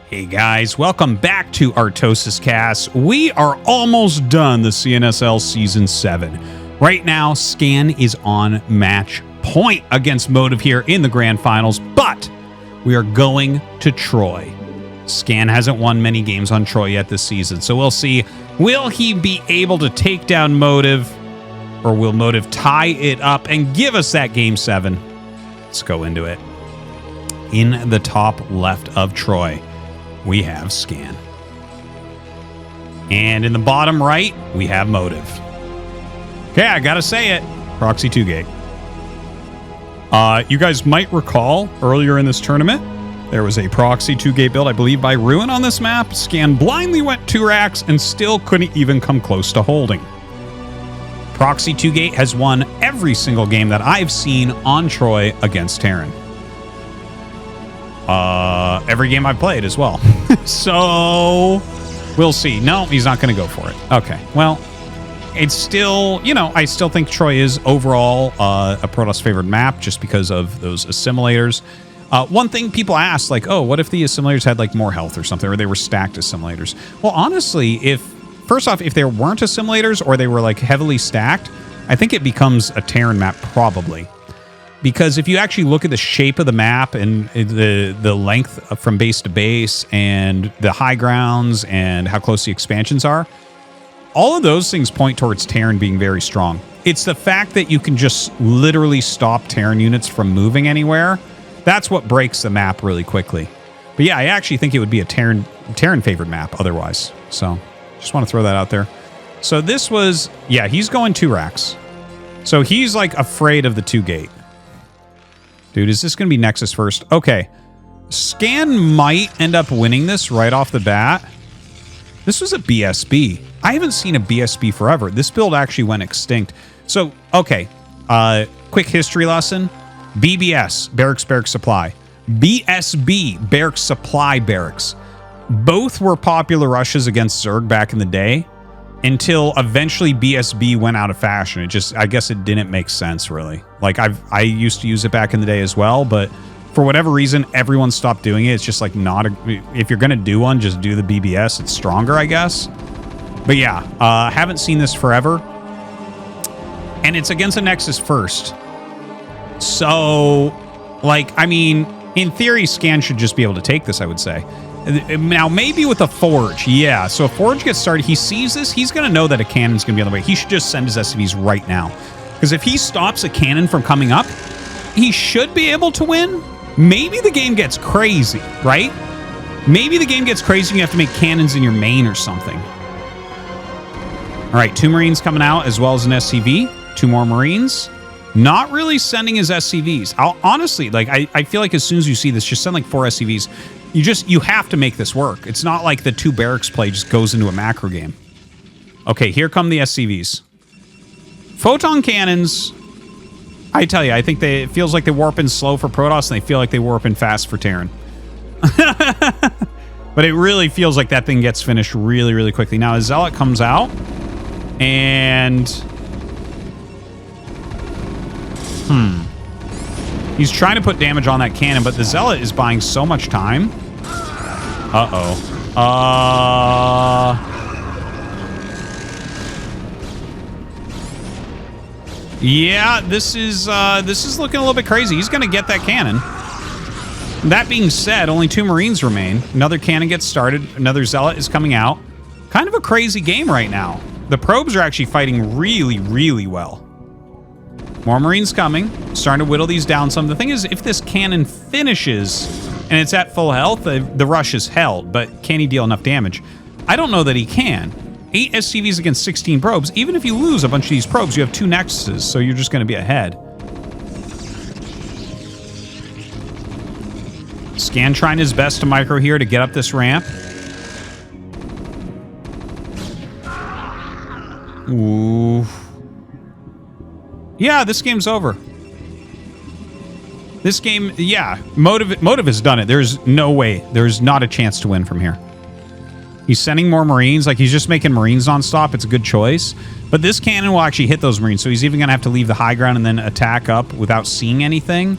Hey guys, welcome back to ArtosisCasts. We are almost done the CNSL Season 7. Right now, Scan is on match point against Motive here in the Grand Finals, but we are going to Troy. Scan hasn't won many games on Troy yet this season, so we'll see. Will he be able to take down Motive, or will Motive tie it up and give us that Game 7? Let's go into it. In the top left of Troy, we have Scan. And in the bottom right, we have Motive. Okay, I gotta say it. Proxy 2-gate. You guys might recall earlier in this tournament, there was a Proxy 2-gate build, I believe, by Ruin on this map. Scan blindly went 2 racks and still couldn't even come close to holding. Proxy 2-gate has won every single game that I've seen on Troy against Terran. Every game I've played as well. So we'll see. No, he's not going to go for it. Okay, well, it's still, you know, I still think Troy is overall a Protoss favored map just because of those assimilators. One thing people ask, like, oh, what if the assimilators had like more health or something, or they were stacked assimilators? Well, honestly, first off, if there weren't assimilators or they were like heavily stacked, I think it becomes a Terran map probably. Because if you actually look at the shape of the map and the length from base to base and the high grounds and how close the expansions are, all of those things point towards Terran being very strong. It's the fact that you can just literally stop Terran units from moving anywhere. That's what breaks the map really quickly. But yeah, I actually think it would be a Terran favored map otherwise. So just want to throw that out there. So this was, yeah, he's going 2 racks. So he's like afraid of the 2-gate. Dude, is this going to be Nexus first? Okay. Scan might end up winning this right off the bat. This was a BSB. I haven't seen a BSB forever. This build actually went extinct. So, okay. Quick history lesson. BBS, Barracks Supply. BSB, Barracks Supply Barracks. Both were popular rushes against Zerg back in the day until eventually BSB went out of fashion. It just, I guess it didn't make sense really. Like I used to use it back in the day as well, but for whatever reason, everyone stopped doing it. It's just like if you're going to do one, just do the BBS. It's stronger, I guess. But yeah, haven't seen this forever. And it's against a Nexus first. So, like, I mean, in theory, Scan should just be able to take this, I would say. Now, maybe with a Forge, yeah. So if Forge gets started, he sees this, he's going to know that a cannon's going to be on the way. He should just send his SCVs right now. Because if he stops a cannon from coming up, he should be able to win. Maybe the game gets crazy, right? Maybe the game gets crazy and you have to make cannons in your main or something. All right, 2 Marines coming out as well as an SCV. 2 more Marines. Not really sending his SCVs. Honestly, like, I feel like as soon as you see this, just send like 4 SCVs. You have to make this work. It's not like the 2 barracks play just goes into a macro game. Okay, here come the SCVs. Photon cannons, I tell you, I think it feels like they warp in slow for Protoss and they feel like they warp in fast for Terran. But it really feels like that thing gets finished really, really quickly. Now, a Zealot comes out and... He's trying to put damage on that cannon, but the Zealot is buying so much time. Yeah, this is looking a little bit crazy. He's going to get that cannon. That being said, only 2 Marines remain. Another cannon gets started. Another Zealot is coming out. Kind of a crazy game right now. The probes are actually fighting really, really well. More Marines coming. Starting to whittle these down some. The thing is, if this cannon finishes and it's at full health, the rush is held, but can he deal enough damage? I don't know that he can. 8 SCVs against 16 probes. Even if you lose a bunch of these probes, you have 2 Nexuses, so you're just going to be ahead. Scan trying his best to micro here to get up this ramp. Ooh. Yeah, this game's over. This game, yeah, Motive has done it. There's no way. There's not a chance to win from here. He's sending more Marines. Like, he's just making Marines nonstop. It's a good choice. But this cannon will actually hit those Marines, so he's even going to have to leave the high ground and then attack up without seeing anything.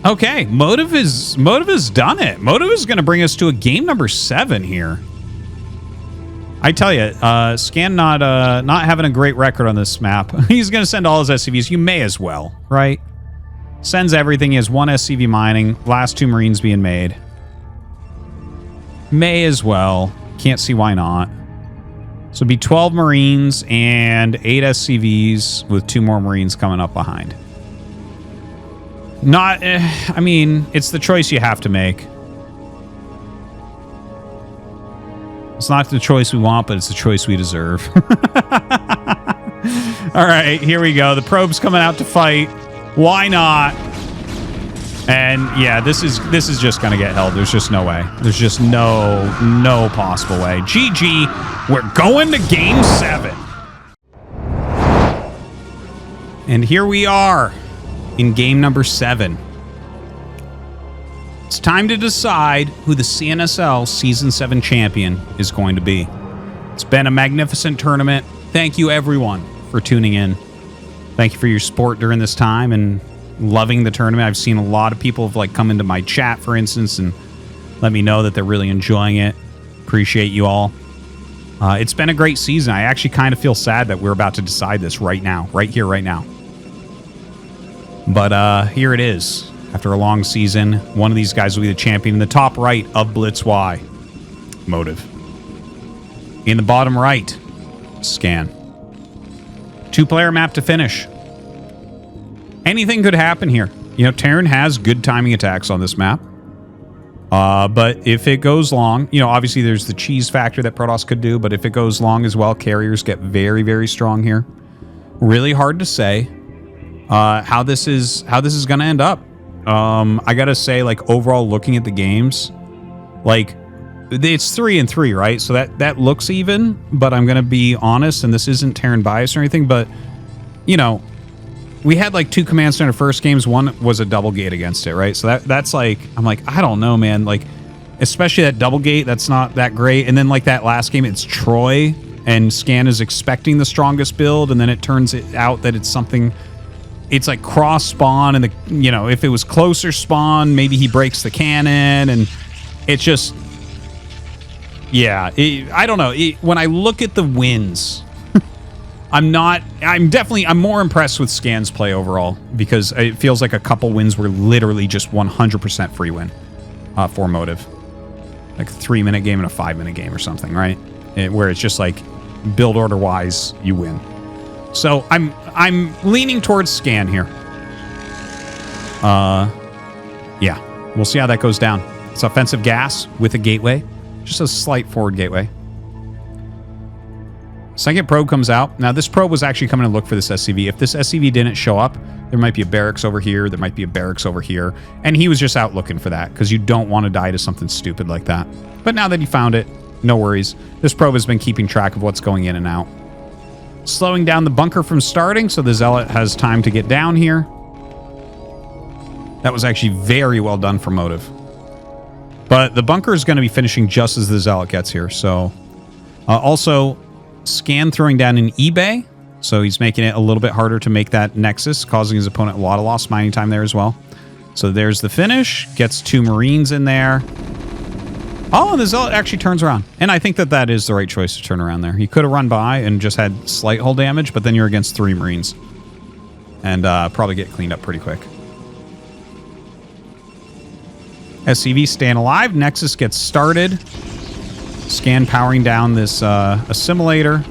Okay, Motive has done it. Motive is going to bring us to a game number 7 here. I tell you, Scan not having a great record on this map. He's going to send all his SCVs. You may as well, right? Sends everything. He has 1 SCV mining. Last 2 Marines being made. May as well. Can't see why not. So it'd be 12 Marines and 8 SCVs with 2 more Marines coming up behind. Not, I mean, it's the choice you have to make. It's not the choice we want, but it's the choice we deserve. All right, here we go. The probe's coming out to fight. Why not? And yeah, this is just gonna get held. There's just no way. There's just no possible way. GG. We're going to game 7. And here we are in game number 7. It's time to decide who the CNSL Season 7 champion is going to be. It's been a magnificent tournament. Thank you, everyone, for tuning in. Thank you for your support during this time and loving the tournament. I've seen a lot of people have come into my chat, for instance, and let me know that they're really enjoying it. Appreciate you all. It's been a great season. I actually kind of feel sad that we're about to decide this right now, right here, right now. But here it is. After a long season, one of these guys will be the champion. In the top right of Blitz Y, Motive. In the bottom right, Scan. 2-player map to finish. Anything could happen here. You know, Terran has good timing attacks on this map. But if it goes long, you know, obviously there's the cheese factor that Protoss could do, but if it goes long as well, carriers get very, very strong here. Really hard to say how this is going to end up. I gotta say, overall, looking at the games, it's 3-3, right? So that looks even, but I'm gonna be honest, and this isn't Terran bias or anything, but, you know, we had 2 command center first games. One was a double gate against it, right? So that's I'm I don't know, man. Especially that double gate, that's not that great. And then that last game, it's Troy, and Scan is expecting the strongest build, and then it turns out that it's something. It's cross spawn, and if it was closer spawn, maybe he breaks the cannon, and it's just, yeah, I don't know. When I look at the wins, I'm more impressed with Scan's play overall, because it feels like a couple wins were literally just 100% free win for Motive. A 3-minute game and a 5-minute game or something, right? Where it's just build order wise, you win. So I'm leaning towards Scan here. Yeah, we'll see how that goes down. It's offensive gas with a gateway, just a slight forward gateway. Second probe comes out. Now this probe was actually coming to look for this SCV. If this SCV didn't show up, there might be a barracks over here. There might be a barracks over here, and he was just out looking for that because you don't want to die to something stupid like that. But now that he found it, no worries. This probe has been keeping track of what's going in and out. Slowing down the bunker from starting, so the Zealot has time to get down here. That was actually very well done for Motive. But the bunker is going to be finishing just as the Zealot gets here, so... also, Scan throwing down an eBay, so he's making it a little bit harder to make that Nexus, causing his opponent a lot of lost mining time there as well. So there's the finish. Gets 2 Marines in there. Oh, and the Zealot actually turns around. And I think that is the right choice to turn around there. He could have run by and just had slight hull damage, but then you're against 3 Marines. And probably get cleaned up pretty quick. SCV staying alive. Nexus gets started. Scan powering down this assimilator.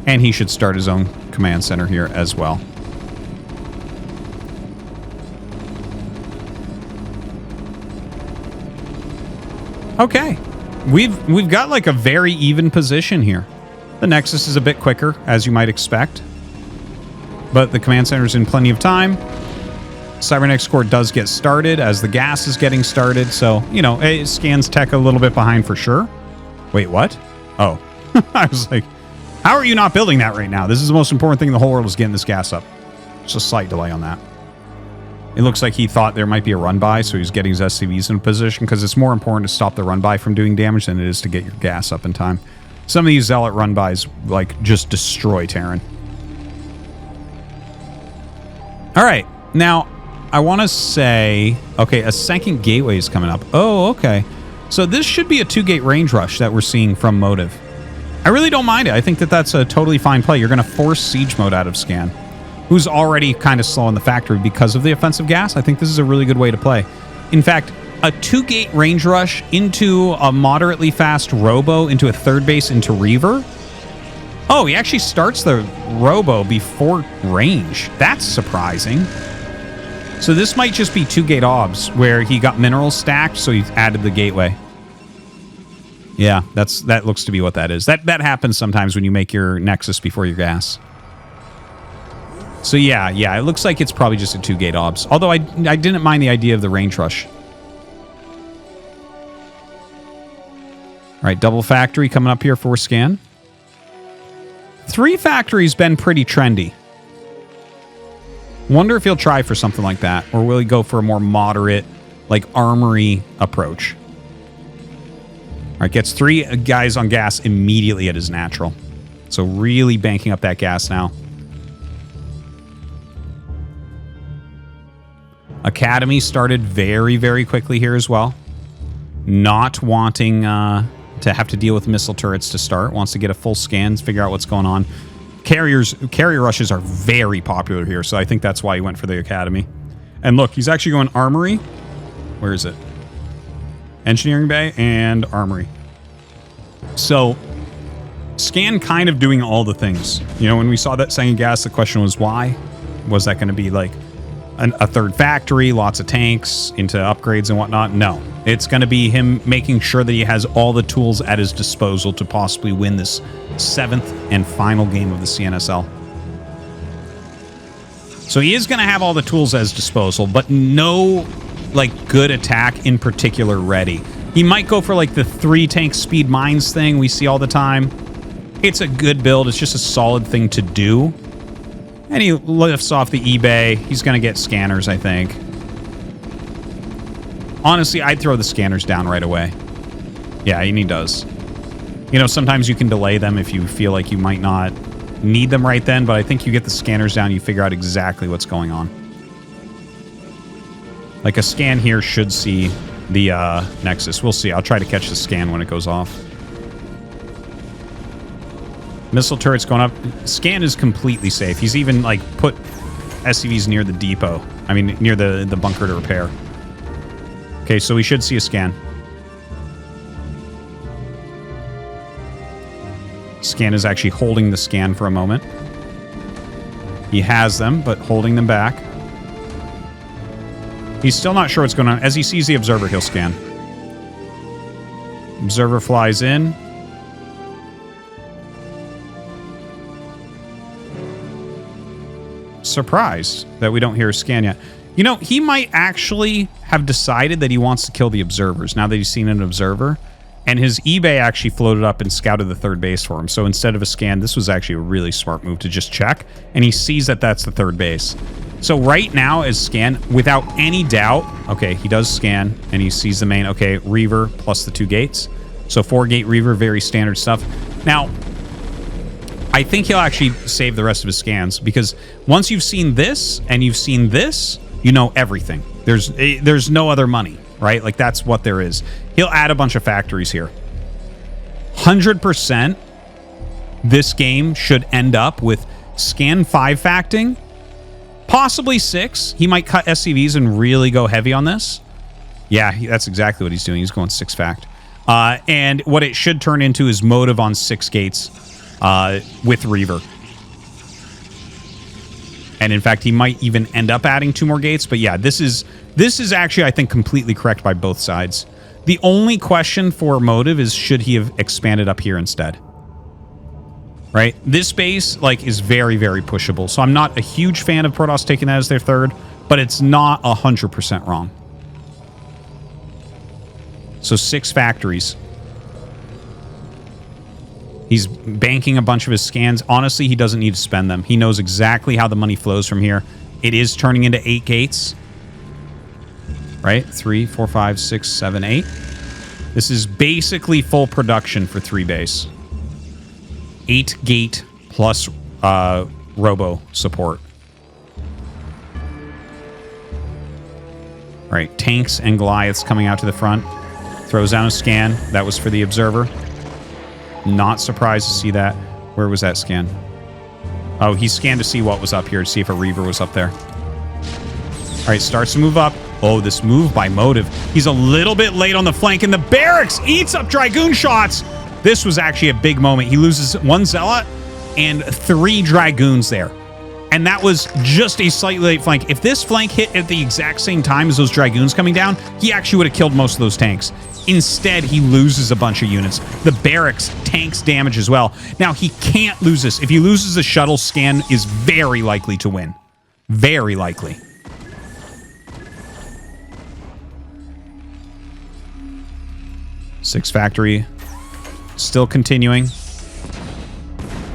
And he should start his own command center here as well. Okay, we've got a very even position here. The Nexus is a bit quicker, as you might expect, but the command center is in plenty of time. Cybernetics Core does get started as the gas is getting started, so it scans tech a little bit behind for sure. Wait, what? Oh, I was like, how are you not building that right now? This is the most important thing in the whole world, is getting this gas up. Just a slight delay on that. It looks like he thought there might be a run-by, so he's getting his SCVs in position, because it's more important to stop the run-by from doing damage than it is to get your gas up in time. Some of these Zealot run-bys, just destroy Terran. All right, now, I want to say, okay, a second gateway is coming up. Oh, okay. So this should be a 2-gate range rush that we're seeing from Motive. I really don't mind it. I think that that's a totally fine play. You're going to force Siege Mode out of Scan, who's already kind of slow in the factory because of the offensive gas. I think this is a really good way to play. In fact, a 2-gate range rush into a moderately fast Robo into a third base into Reaver. Oh, he actually starts the Robo before range. That's surprising. So this might just be 2-gate obs where he got minerals stacked, so he added the gateway. Yeah, that looks to be what that is. That happens sometimes when you make your Nexus before your gas. So yeah, it looks like it's probably just a 2-gate obs. Although I didn't mind the idea of the range rush. All right, double factory coming up here for Scan. 3 factory's been pretty trendy. Wonder if he'll try for something like that, or will he go for a more moderate, like, armory approach? All right, gets 3 guys on gas immediately at his natural. So really banking up that gas now. Academy started very, very quickly here as well. Not wanting to have to deal with missile turrets to start. Wants to get a full scan, figure out what's going on. Carrier rushes are very popular here, so I think that's why he went for the Academy. And look, he's actually going Armory. Where is it? Engineering Bay and Armory. So, Scan kind of doing all the things. You know, when we saw that second gas, the question was why? Was that going to be like a third factory, lots of tanks into upgrades and whatnot? No. It's going to be him making sure that he has all the tools at his disposal to possibly win this 7th and final game of the CNSL. So he is going to have all the tools at his disposal, but no, like, good attack in particular ready. He might go for, like, the 3-tank speed mines thing we see all the time. It's a good build. It's just a solid thing to do. And he lifts off the eBay. He's going to get scanners, I think. Honestly, I'd throw the scanners down right away. Yeah, and he does. You know, sometimes you can delay them if you feel like you might not need them right then, but I think you get the scanners down, you figure out exactly what's going on. Like, a scan here should see the Nexus. We'll see. I'll try to catch the scan when it goes off. Missile turret's going up. Scan is completely safe. He's even, like, put SCVs near the depot. I mean, near the bunker to repair. Okay, so we should see a scan. Scan is actually holding the scan for a moment. He has them, but holding them back. He's still not sure what's going on. As he sees the observer, he'll scan. Observer flies in. Surprised that we don't hear a scan yet. You know, he might actually have decided that he wants to kill the observers now that he's seen an observer. And his eBay actually floated up and scouted the third base for him. So instead of a scan, this was actually a really smart move to just check. And he sees that that's the third base. So right now as scan, without any doubt, okay, he does scan and he sees the main, okay, Reaver plus the 2 gates. So 4-gate Reaver, very standard stuff. Now, I think he'll actually save the rest of his scans because once you've seen this and you've seen this, you know everything. There's no other money, right? Like, that's what there is. He'll add a bunch of factories here. 100% this game should end up with scan 5 facting, possibly 6. He might cut SCVs and really go heavy on this. Yeah, that's exactly what he's doing. He's going 6 fact. And what it should turn into is motive on 6 gates with Reaver. And in fact, he might even end up adding 2 more gates. But yeah, this is actually, I think, completely correct by both sides. The only question for motive is, should he have expanded up here instead? Right? This base, like, is very, very pushable. So I'm not a huge fan of Protoss taking that as their third, but it's not 100% wrong. So 6 factories. He's banking a bunch of his scans. Honestly, he doesn't need to spend them. He knows exactly how the money flows from here. It is turning into 8 gates. Right? 3, 4, 5, 6, 7, 8. This is basically full production for 3 base. 8 gate plus robo support. All right, tanks and Goliaths coming out to the front. Throws down a scan. That was for the observer. Not surprised to see that. Where was that scan? Oh, he scanned to see what was up here, to see if a Reaver was up there. All right, starts to move up. Oh, this move by Motive. He's a little bit late on the flank, and the Barracks eats up Dragoon shots. This was actually a big moment. He loses 1 Zealot and 3 Dragoons there. And that was just a slightly late flank. If this flank hit at the exact same time as those Dragoons coming down, he actually would have killed most of those tanks. Instead, he loses a bunch of units. The Barracks tanks damage as well. Now, he can't lose this. If he loses the shuttle, Scan is very likely to win. Very likely. Six factory. Still continuing.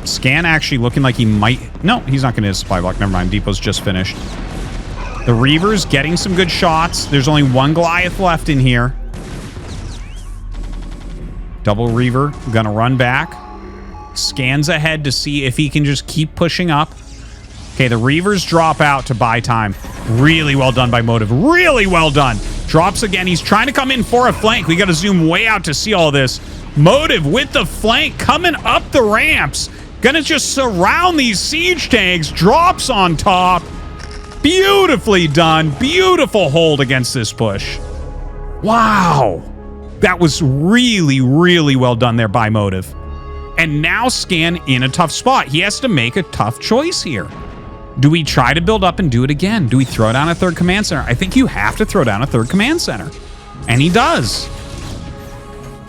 Scan actually looking like he might... No, he's not going to hit a supply block. Never mind. Depot's just finished. The Reaver's getting some good shots. There's only 1 Goliath left in here. Double Reaver. Gonna run back. Scans ahead to see if he can just keep pushing up. Okay, the Reavers drop out to buy time. Really well done by Motive. Really well done. Drops again. He's trying to come in for a flank. We got to zoom way out to see all this. Motive with the flank coming up the ramps. Gonna just surround these siege tanks. Drops on top. Beautifully done. Beautiful hold against this push. Wow. That was really, really well done there by Motive. And now Scan in a tough spot. He has to make a tough choice here. Do we try to build up and do it again? Do we throw down a 3rd command center? I think you have to throw down a 3rd command center. And he does.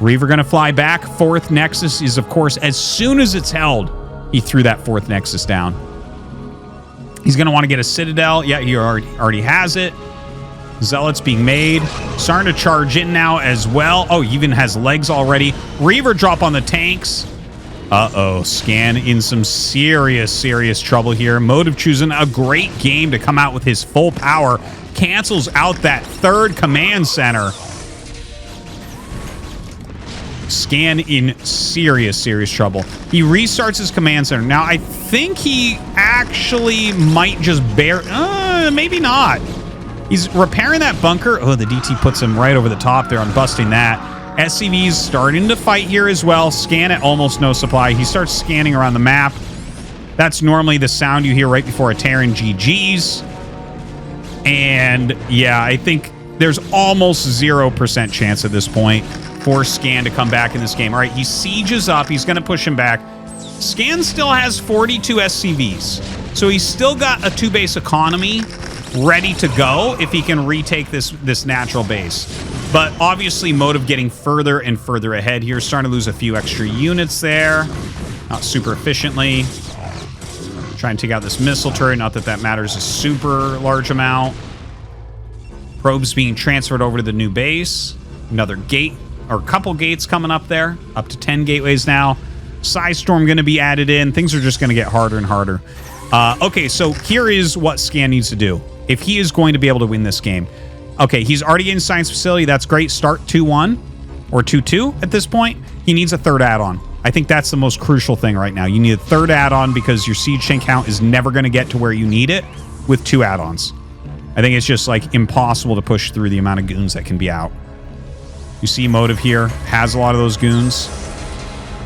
Reaver going to fly back. 4th Nexus is, of course, as soon as it's held, he threw that 4th Nexus down. He's going to want to get a Citadel. Yeah, he already has it. Zealots being made. Starting to charge in now as well. Oh, he even has legs already. Reaver drop on the tanks. Uh-oh, Scan in some serious, serious trouble here. Motive choosing a great game to come out with his full power. Cancels out that 3rd command center. Scan in serious, serious trouble. He restarts his command center. Now, I think he actually might just maybe not. He's repairing that bunker. Oh, the DT puts him right over the top there on busting that. SCV's starting to fight here as well. Scan at almost no supply. He starts scanning around the map. That's normally the sound you hear right before a Terran GG's. And yeah, I think there's almost 0% chance at this point for Scan to come back in this game. All right, he sieges up. He's going to push him back. Scan still has 42 SCVs. So he's still got a 2-base economy ready to go if he can retake this natural base. But obviously, Motive getting further and further ahead here. Starting to lose a few extra units there. Not super efficiently. Try and take out this missile turret. Not that that matters a super large amount. Probes being transferred over to the new base. Another gate, or a couple gates coming up there. Up to 10 gateways now. Psystorm going to be added in. Things are just going to get harder and harder. Okay, so here is what Scan needs to do if he is going to be able to win this game. Okay, he's already in Science Facility. That's great. Start 2-1 or 2-2 at this point. He needs a 3rd add-on. I think that's the most crucial thing right now. You need a 3rd add-on because your siege tank count is never going to get to where you need it with 2 add-ons. I think it's just like impossible to push through the amount of goons that can be out. You see Motive here has a lot of those goons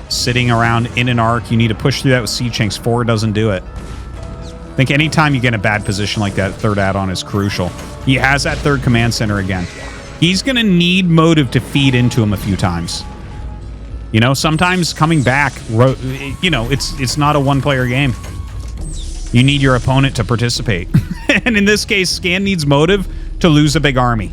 sitting around in an arc. You need to push through that with siege tanks. 4 doesn't do it. I think anytime you get in a bad position like that, 3rd add-on is crucial. He has that 3rd command center again. He's going to need Motive to feed into him a few times. You know, sometimes coming back, you know, it's not a one-player game. You need your opponent to participate. And in this case, Scan needs Motive to lose a big army.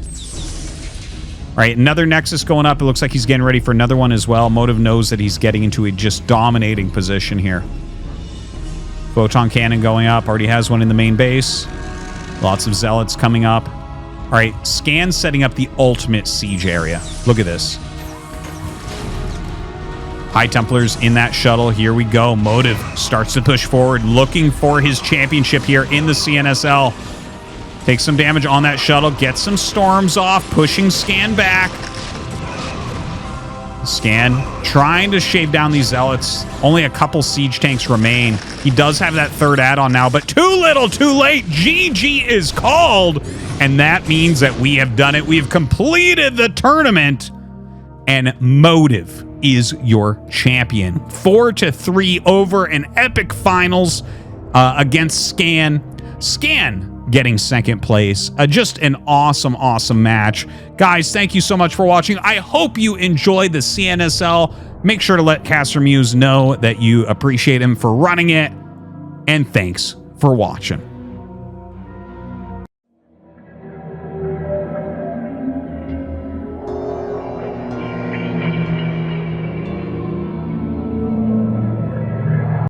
All right, another Nexus going up. It looks like he's getting ready for another one as well. Motive knows that he's getting into a just dominating position here. Photon cannon going up. Already has one in the main base. Lots of Zealots coming up. All right, Scan setting up the ultimate siege area. Look at this. High Templars in that shuttle. Here we go. Motive starts to push forward, looking for his championship here in the CNSL. Takes some damage on that shuttle. Gets some storms off. Pushing Scan back. Scan trying to shave down these zealots. Only a couple siege tanks remain. He does have that third add-on now, but too little, too late. GG is called, and that means that we have done it. We have completed the tournament, and Motive is your champion. 4-3 over an epic finals against Scan. Scan getting second place. Just an awesome, awesome match. Guys, thank you so much for watching. I hope you enjoyed the CNSL. Make sure to let CasterMuse know that you appreciate him for running it. And thanks for watching.